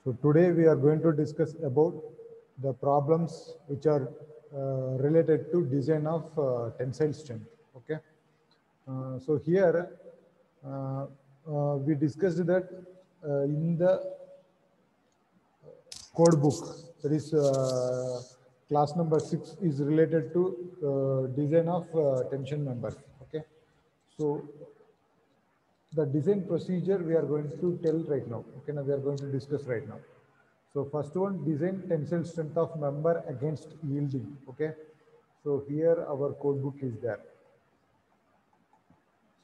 So today we are going to discuss about the problems which are related to design of tensile strength. Okay. So here we discussed that in the code book, that is class number 6 is related to design of tension members. Okay. So the design procedure we are going to tell right now. Okay, now we are going to discuss right now. So first one, design tensile strength of member against yielding. Okay, so here our code book is there.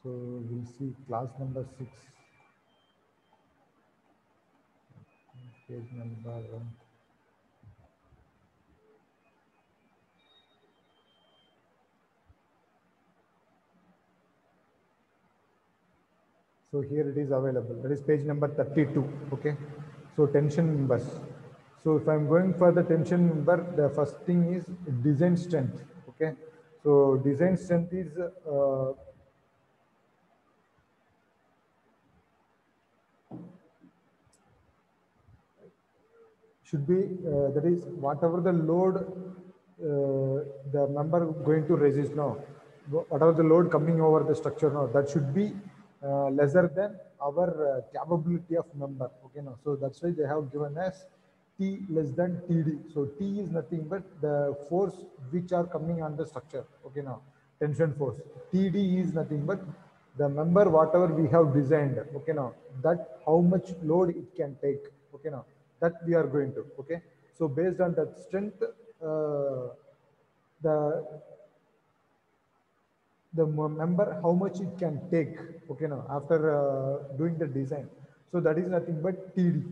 So we'll see class number 6, page number 1. So here it is available. That is page number 32. Okay. So tension members. So if I'm going for the tension member, the first thing is design strength. Okay. So design strength is should be that is whatever the load the member going to resist now, whatever the load coming over the structure now, that should be lesser than our capability of member. Okay, now so that's why they have given us T less than TD. So T is nothing but the force which are coming on the structure. Okay, now tension force. TD is nothing but the member whatever we have designed. Okay, now that how much load it can take. Okay, now that we are going to. Okay, so based on that strength, the the member how much it can take. Okay, now after doing the design, so that is nothing but TD.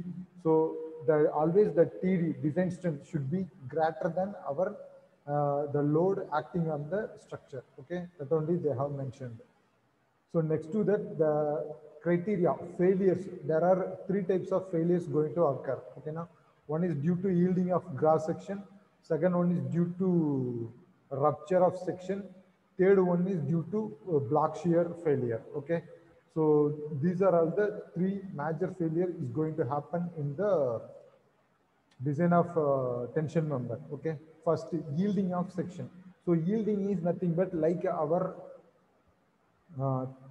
So the always the TD design strength should be greater than our the load acting on the structure. Okay, that only they have mentioned. So next to that, the criteria failures. There are three types of failures going to occur. Okay, now one is due to yielding of cross section. Second one is due to rupture of section. Third one is due to block shear failure. Okay, so these are all the three major failure is going to happen in the design of tension member. Okay, first yielding of section. So yielding is nothing but like our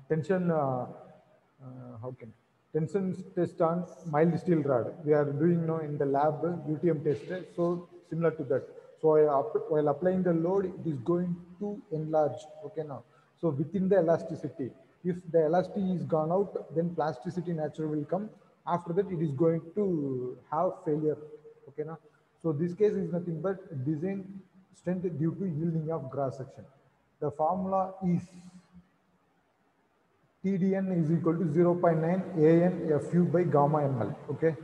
tension how can tension test on mild steel rod we are doing now in the lab UTM test. So similar to that, so while applying the load it is going to enlarge. Okay, now so within the elasticity, if the elasticity is gone out, then plasticity naturally will come. After that it is going to have failure. Okay, now so this case is nothing but design strength due to yielding of cross section. The formula is TDN is equal to 0.9 AN FU by gamma ml. Okay.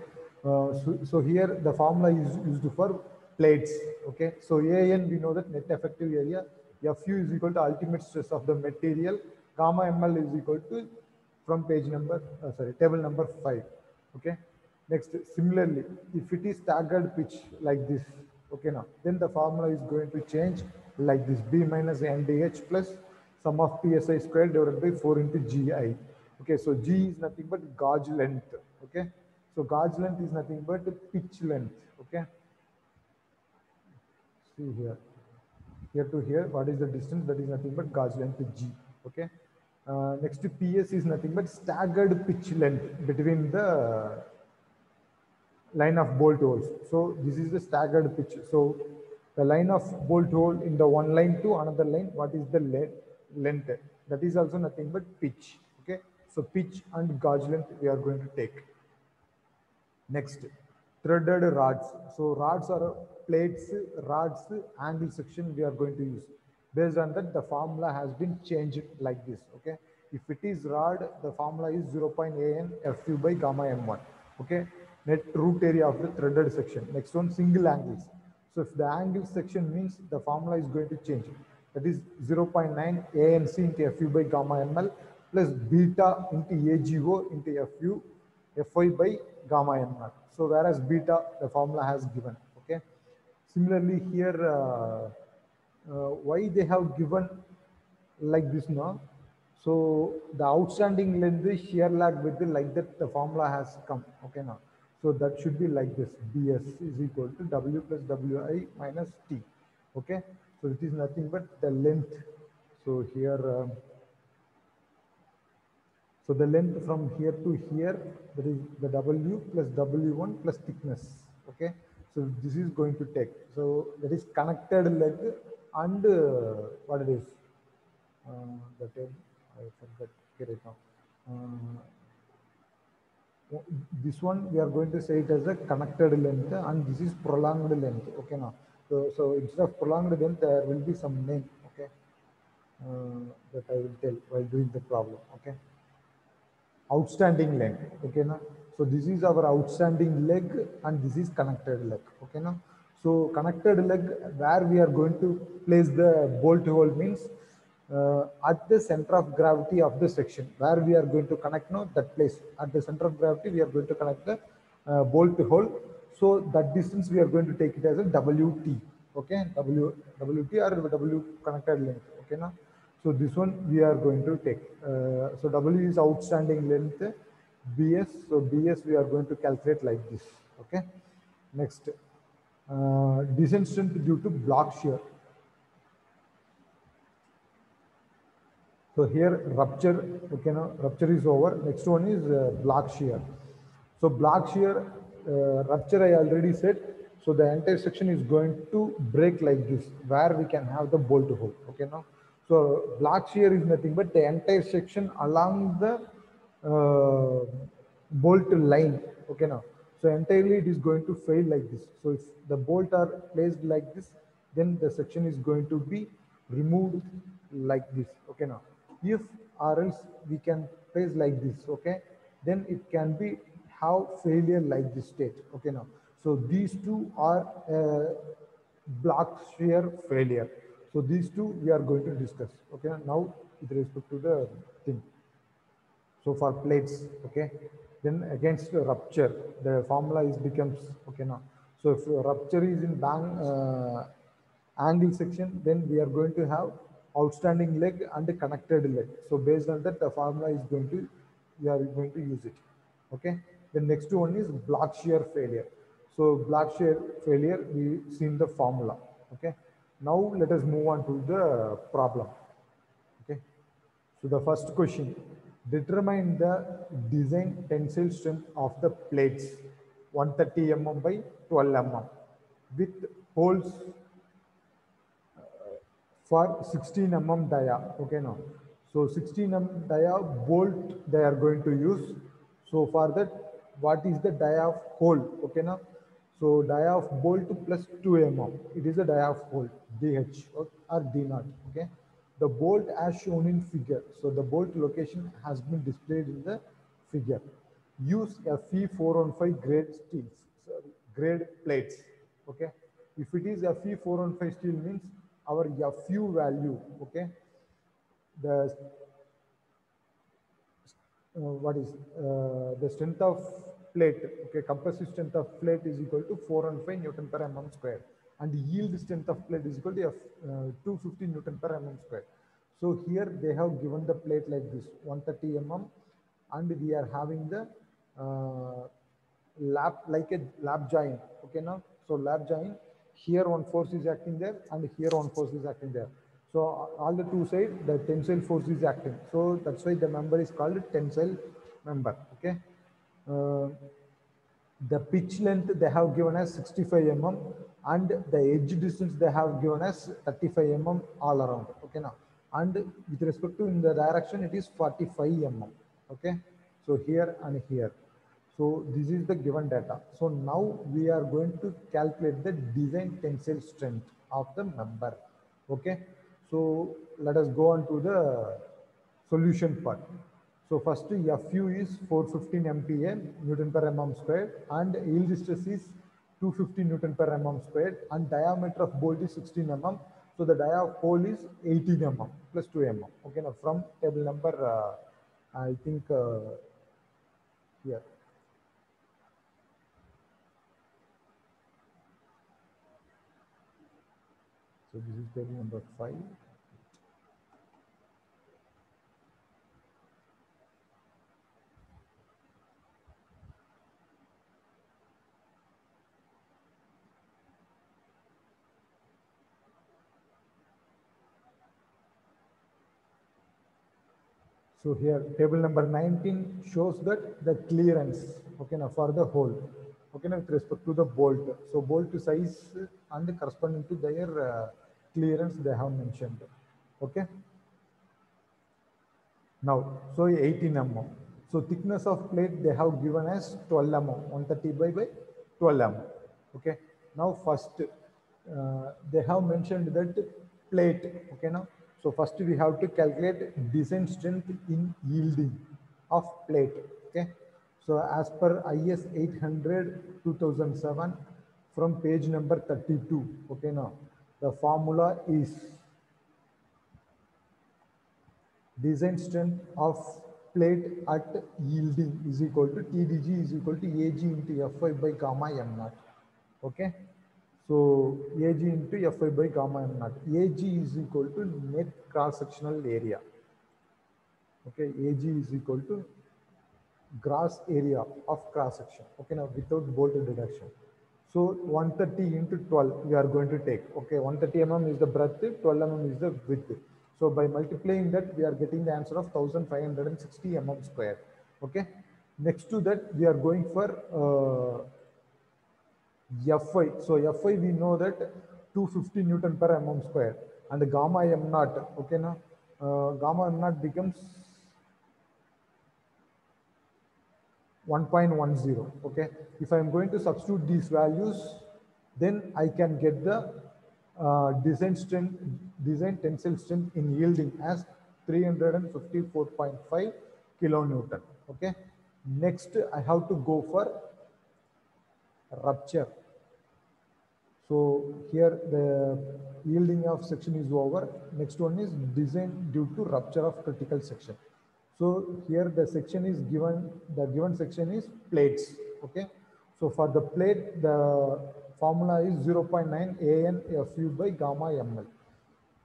So here the formula is used for plates. Okay. So AN we know that net effective area. FU is equal to ultimate stress of the material. Gamma ml is equal to from page number, table number 5. Okay. Next, similarly, if it is staggered pitch like this, okay, now then the formula is going to change like this: B minus NDH plus sum of PSI squared divided by 4 into GI. Okay, so G is nothing but gauge length. Okay, so gauge length is nothing but pitch length. Okay, see here to here, what is the distance? That is nothing but gauge length G. Okay, next PS is nothing but staggered pitch length between the line of bolt holes. So this is the staggered pitch. So the line of bolt hole in the one line to another line, what is the length? That is also nothing but pitch. Okay, so pitch and gauge length we are going to take. Next, threaded rods. So rods are plates, rods, angle section we are going to use. Based on that, the formula has been changed like this. Okay, if it is rod, the formula is 0.AN FU by gamma M1. Okay, net root area of the threaded section. Next one, single angles. So if the angle section means the formula is going to change. That is 0.9 ANC into FU by gamma ML plus beta into AGO into FU Fy by gamma m naught. So whereas beta, the formula has given. Okay. Similarly here, why they have given like this now? So the outstanding length is shear lag with the like that the formula has come. Okay now. So that should be like this: bs is equal to w plus wi minus t. Okay, so it is nothing but the length. So here so the length from here to here, that is the w plus w1 plus thickness. Okay, so this is going to take, so that is connected leg and what it is, the term I forgot. Okay, right now. This one we are going to say it as a connected length, and this is prolonged length. Okay, now. So instead of prolonged length, there will be some name. Okay, that I will tell while doing the problem. Okay, outstanding leg. Okay, now. So this is our outstanding leg, and this is connected leg. Okay, now. So connected leg, where we are going to place the bolt hole means at the center of gravity of the section, where we are going to connect now, that place at the center of gravity we are going to connect the bolt hole. So that distance we are going to take it as a wt. Okay, wt or w connected length. Okay, now. So this one we are going to take. So w is outstanding length, bs. So bs we are going to calculate like this. Okay, next, descent strength due to block shear. So here rupture, okay, now rupture is over. Next one is block shear. So block shear, rupture I already said. So the entire section is going to break like this, where we can have the bolt hole. Okay, now. So block shear is nothing but the entire section along the bolt line. Okay, now. So entirely it is going to fail like this. So if the bolt are placed like this, then the section is going to be removed like this. Okay, now. If or else we can place like this. Okay, then it can be have failure like this state. Okay, now. So these two are block shear failure. So these two we are going to discuss. Okay, now with respect to the thing. So for plates, okay, then against the rupture, the formula is becomes, okay, now. So if rupture is in angle section, then we are going to have outstanding leg and a connected leg. So based on that, the formula is going to, we are going to use it. Okay. The next one is block shear failure. So block shear failure, we seen the formula. Okay. Now let us move on to the problem. Okay. So the first question, determine the design tensile strength of the plates 130 mm by 12 mm with holes for 16 mm dia. Okay, now. So 16 mm dia bolt they are going to use. So for that, what is the dia of hole? Okay, now. So dia of bolt plus 2 mm. It is a dia of hole, DH or D naught. Okay. The bolt as shown in figure. So the bolt location has been displayed in the figure. Use Fe415 grade steels, sorry, grade plates. Okay. If it is Fe415 steel means our Fu value, okay, the what is the strength of plate, okay, compressive strength of plate is equal to 415 Newton per mm square, and yield strength of plate is equal to 250 Newton per mm square. So here they have given the plate like this 130 mm, and we are having the lap, like a lap joint. Okay, now. So lap joint, here one force is acting there and here one force is acting there. So all the two sides the tensile force is acting. So that's why the member is called tensile member. Okay. uh, the pitch length they have given as 65 mm, and the edge distance they have given as 35 mm all around. Okay, now. And with respect to in the direction, it is 45 mm. Okay, so here and here. So this is the given data. So now we are going to calculate the design tensile strength of the member. Okay, so let us go on to the solution part. So first Fu is 415 MPa Newton per mm squared, and yield stress is 250 Newton per mm squared, and diameter of bolt is 16 mm. So the dia of hole is 18 mm plus 2 mm. Okay, now from table number I think here. So this is table number 5. So here table number 19 shows that the clearance, okay, now for the hole, okay, now with respect to the bolt. So bolt size and corresponding to their clearance they have mentioned, okay. Now, so 18 mm. So thickness of plate they have given as 12 mm, 130 by 12 mm. Okay. Now first they have mentioned that plate. Okay. Now, so first we have to calculate design strength in yielding of plate. Okay. So as per IS 800 2007 from page number 32. Okay. Now the formula is design strength of plate at yielding is equal to TDG is equal to AG into Fy by gamma m naught. Okay. So AG into Fy by gamma m naught. AG is equal to net cross sectional area. Okay. AG is equal to gross area of cross section. Okay. Now without bolt deduction. So 130 into 12 we are going to take. Okay. 130 mm is the breadth, 12 mm is the width. So by multiplying that, we are getting the answer of 1560 mm square. Okay. Next to that, we are going for Fy. So Fy we know that 250 Newton per mm square, and the gamma m naught. Okay, now gamma m naught becomes 1.10. Okay, if I am going to substitute these values, then I can get the design strength, design tensile strength in yielding as 354.5 kilonewton. Okay, next I have to go for rupture. So here the yielding of section is over. Next one is design due to rupture of critical section. So here the section is given, the given section is plates. Okay. So for the plate, the formula is 0.9 AN FU by gamma ml.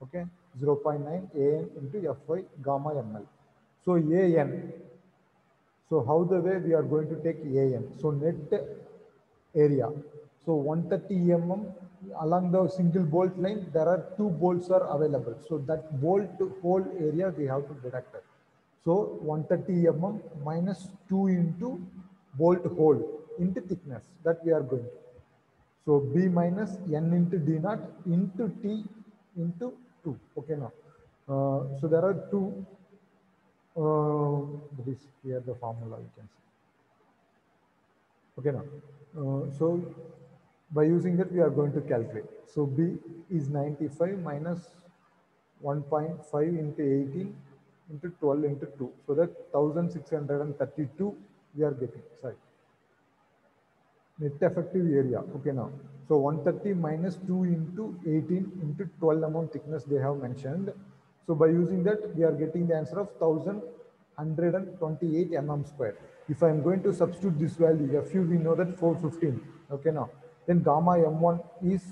Okay. 0.9 AN into Fy gamma ml. So AN. So how the way we are going to take AN? So net area. So 130 mm along the single bolt line, there are two bolts are available. So that bolt hole area we have to deduct it. So 130 mm minus 2 into bolt hole into thickness that we are going to. So B minus N into D naught into T into 2. Okay, now. So there are two, that is here the formula you can see. Okay, now. So by using that, we are going to calculate. So B is 95 minus 1.5 into 18 into 12 into 2. So that 1632 we are getting. Sorry. Net effective area. Okay, now. So 130 minus 2 into 18 into 12 mm thickness they have mentioned. So by using that, we are getting the answer of 1128 mm square. If I am going to substitute this value, Fu we know that 415. Okay, now. Then gamma m1 is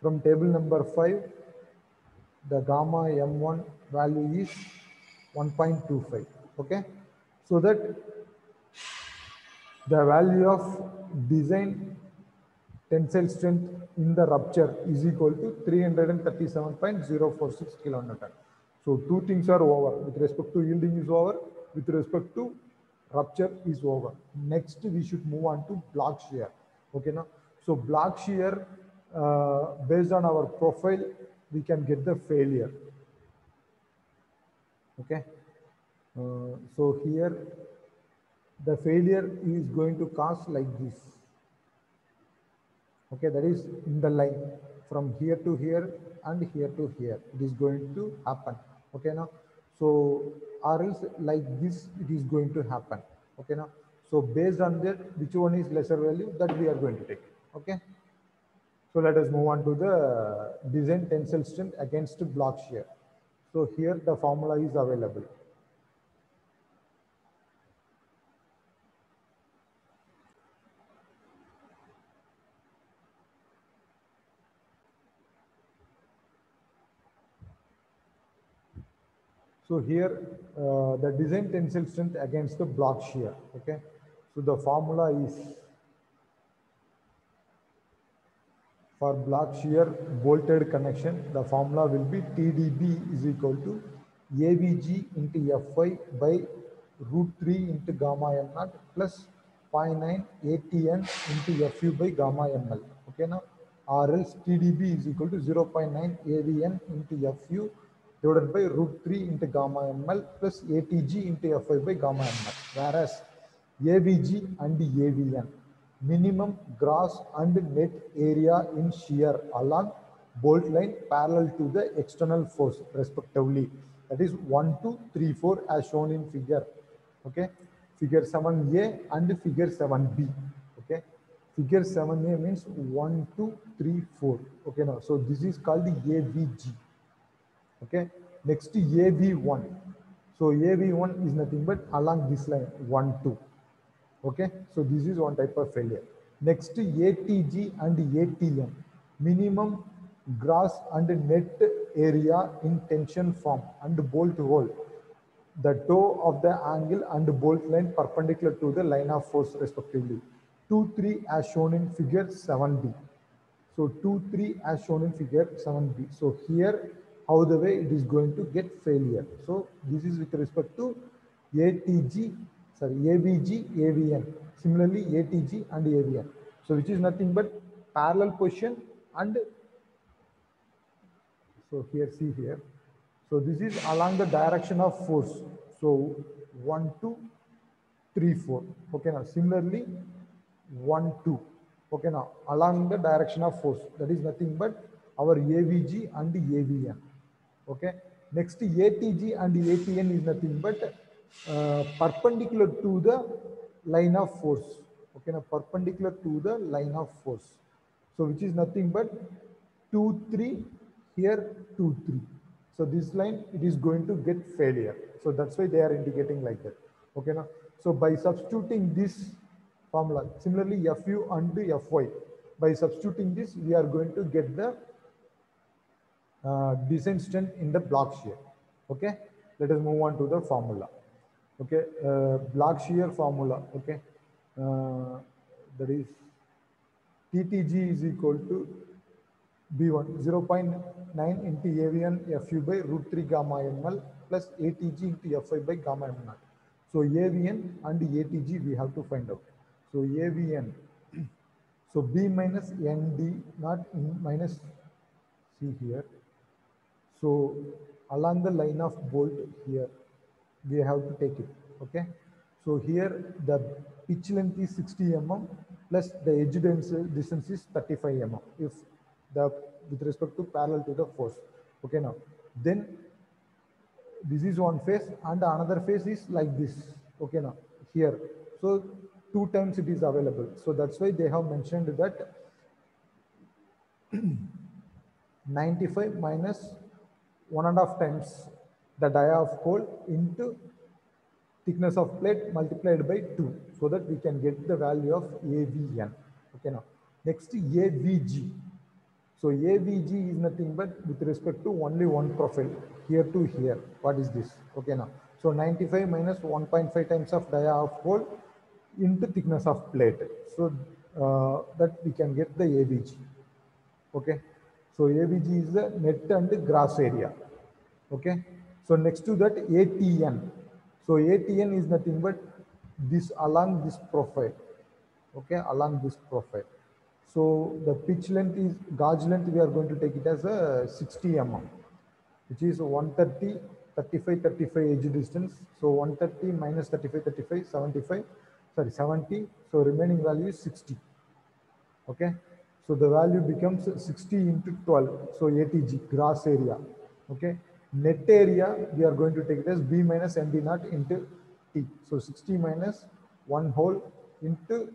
from table number 5. The gamma m1 value is 1.25. Okay, so that the value of design tensile strength in the rupture is equal to 337.046 kilonewton. So two things are over. With respect to yielding is over. With respect to rupture is over. Next, we should move on to block shear. Okay, now. So block shear, based on our profile, we can get the failure. Okay. So here, the failure is going to cause like this. Okay, that is in the line from here to here and here to here. It is going to happen. Okay, now. So or else like this, it is going to happen. Okay, now. So based on that, which one is lesser value, that we are going to take. Okay. So let us move on to the design tensile strength against block shear. So here the formula is available. So here the design tensile strength against the block shear. Okay. So the formula is for block shear bolted connection, the formula will be TDB is equal to AVG into Fy by root 3 into gamma m naught plus 0.9 ATN into Fu by gamma ml. Okay, now or else TDB is equal to 0.9 AVN into Fu divided by root 3 into gamma ml plus ATG into Fy by gamma ml. Whereas AVG and AVN, minimum gross and net area in shear along bolt line parallel to the external force respectively. That is 1, 2, 3, 4 as shown in figure. Okay, figure 7a and figure 7b. Okay, figure 7a means 1, 2, 3, 4. Okay, now so this is called the AVG. Okay, next AV1. So AV1 is nothing but along this line 1, 2. Okay, so this is one type of failure. Next ATG and ATM, minimum gross and net area in tension form and bolt hole, the toe of the angle and bolt line perpendicular to the line of force respectively. 2, 3 as shown in figure 7b. So 2, 3 as shown in figure 7b. So here, how the way it is going to get failure. So this is with respect to ATG, sorry, AVG, AVN. Similarly, ATG and AVN. So which is nothing but parallel position and so here, see here. So this is along the direction of force. So 1, 2, 3, 4. Okay, now similarly 1, 2. Okay, now along the direction of force, that is nothing but our AVG and AVN. Okay, next ATG and ATN is nothing but perpendicular to the line of force. Okay, now perpendicular to the line of force. So which is nothing but 2, 3, here 2, 3. So this line, it is going to get failure. So that's why they are indicating like that. Okay, now, so by substituting this formula, similarly Fu and Fy, by substituting this, we are going to get the descent strength in the block shear. Okay, let us move on to the formula. Okay, block shear formula. Okay, that is TTG is equal to B1 0.9 into AVN Fu by root 3 gamma ml plus ATG into Fy by gamma m naught. So AVN and ATG we have to find out. So AVN, so B minus ND not in minus C here. So along the line of bolt here, we have to take it. Okay. So here the pitch length is 60 mm plus the edge distance is 35 mm. If the with respect to parallel to the force. Okay, now then this is one face and another face is like this. Okay, now here. So 2 times it is available. So that's why they have mentioned that 95 minus 1.5 times the dia of hole into thickness of plate multiplied by 2 so that we can get the value of AVN. Okay, now next AVG. So AVG is nothing but with respect to only one profile here to here. What is this? Okay, now so 95 minus 1.5 times of dia of hole into thickness of plate. So that we can get the AVG. Okay, so AVG is the net and gross area. Okay, so next to that ATN. So ATN is nothing but this along this profile. Okay, along this profile. So the pitch length is gauge length, we are going to take it as a 60 mm, which is 130, 35, 35 edge distance. So 130 minus 35, 35, 75, sorry, 70. So remaining value is 60. Okay. So the value becomes 60 into 12. So ATG, gross area. Okay. Net area, we are going to take it as B minus ND naught into T. So 60 minus 1 whole into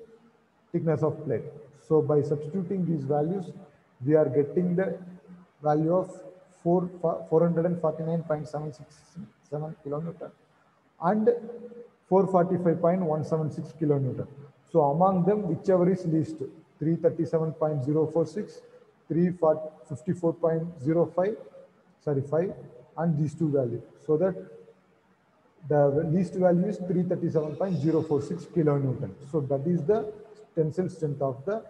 thickness of plate. So by substituting these values, we are getting the value of 449.767 kilonewton and 445.176 kilonewton. So among them, whichever is least, 337.046, 354.05, sorry, 5, and these two values. So that the least value is 337.046 kilonewton. So that is the tensile strength of the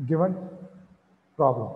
given problem.